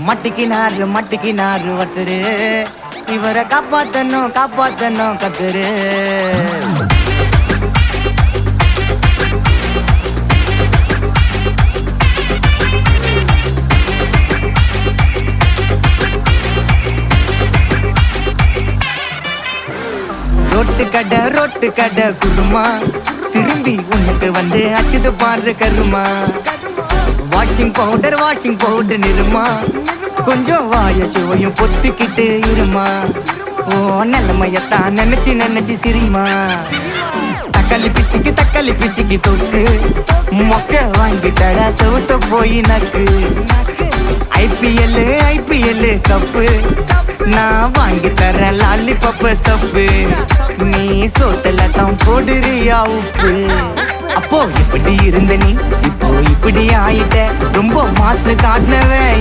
மட்டிக்கினாரு ஒருத்தரு, இவரை காப்பாத்தணும் கத்துரு. ரோட்டு கடை குருமா, திரும்பி உனக்கு வந்து அச்சுது பாரு கருமா. வாஷிங் பவுடர் நிறுமா, கொஞ்சம் வாய சுவையும் பொத்துக்கிட்டு இருமா. ஓ நிலைமையத்தான் நினைச்சு சிரிமா. தக்காளி பிசிக்கு தொக்கு, மொக்க வாங்கிட்டடா செவுத்த போய் நக்கு. ஐபிஎல் கப்பு, நான் வாங்கி தரேன் லாலிபப்பு சப்பு. நீ சோத்துல தான் போடுறியா உப்பு. அப்போ இப்படி இருந்த நீ இப்போ இப்படி ஆயிட்ட, ரொம்ப மாசு காட்டினவன்